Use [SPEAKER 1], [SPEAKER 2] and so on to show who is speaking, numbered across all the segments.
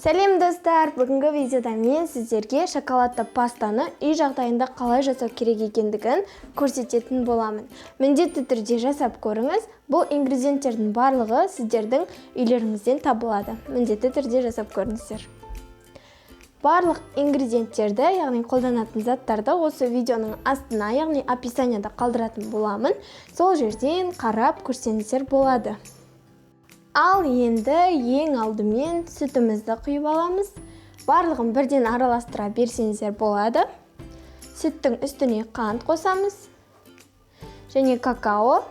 [SPEAKER 1] Сәлем достар, бүгінгі видеода мен сіздерге шоколадты пастаны үй жағдайында қалай жасау керек екендігін көрсететін боламын. Міндетті түрде жасап көріңіз. Бұл ингредиенттердің барлығы сіздердің үйлеріңізден табылады. Міндетті түрде жасап көріңіздер. Барлық ингредиенттерді, яғни қолданатын заттарды осы видеоның астына, яғни описанияда қалдыратын боламын. Сол жерден қарап көрсеңіздер болады. Ал енді ең алдымен сүтімізді құйып аламыз. Барлығын бірден араластыра берсеңіздер болады. Сүттің үстіне қант қосамыз. Және какао.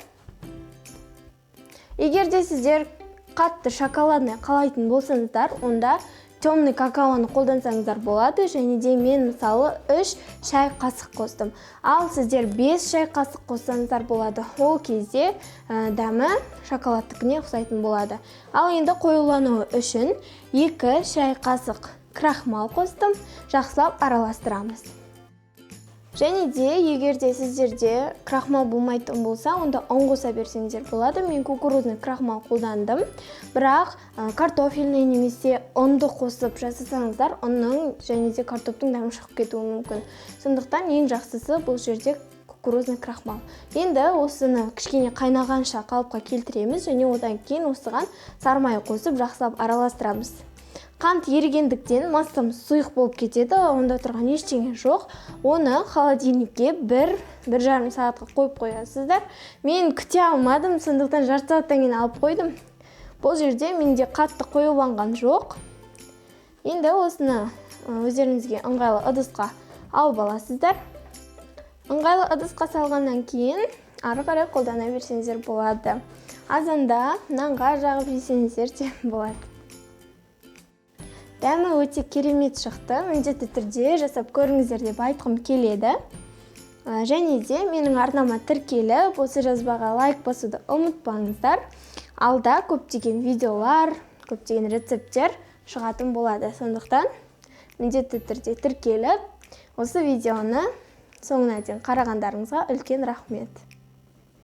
[SPEAKER 1] Егер де сіздер қатты шоколадны қалайтын болсаңыздар, онда темный какаоны қолдансаңыздар болады. Және де мен мысалы 3 шай қасық қостым. Ал сіздер 5 шай қасық қоссаңыздар болады. Ол кезде дәмі шоколадтікіне ұқсайтын болады. Ал енді қоюлануы үшін 2 шай қасық крахмал қостым. Жақсылап араластырамыз. Және де егер де сіздерде крахмал болмайтын болса, онда ұн қоса берсеңіздер болады. Мен кукурузный крахмал қолдандым. Бірақ картофельный немесе ұнды қосып жасасаңыздар, ұнның және де картоптың дәмі шығып кетуі мүмкін. Сондықтан ең жақсысы бұл жерде кукурузный крахмал. Енді осыны кішкене қайнағанша қалыпқа келтіреміз және одан кейін осыған сары май қосып жақсылап араластырамыз. Қант ерігендіктен массамыз сұйық болып кетеді, онда тұрған ештеңе жоқ. Оны холодильникке 1-1,5 сағатқа қойып қоясыздар. Мен күте алмадым, сондықтан жарты сағаттан кейін алып қойдым. Бұл жерде менде қатты қоюланған жоқ. Енді осыны өздеріңізге ыңғайлы ыдысқа алып аласыздар. Ыңғайлы ыдысқа салғаннан кейін ары қарай қолдана берсеңіздер болады. Азанда нанға жағып жесеңіздер де болады. Дәмі өте керемет шықты. Міндетті түрде жасап көріңіздер деп айтқым келеді. Және де менің арнама тіркеліп, осы жазбаға лайк басуды ұмытпаңыздар. Алда көптеген видеолар, көптеген рецепттер шығатын болады. Сондықтан міндетті түрде тіркеліп, осы видеоны соңына дейін қарағандарыңызға үлкен рахмет.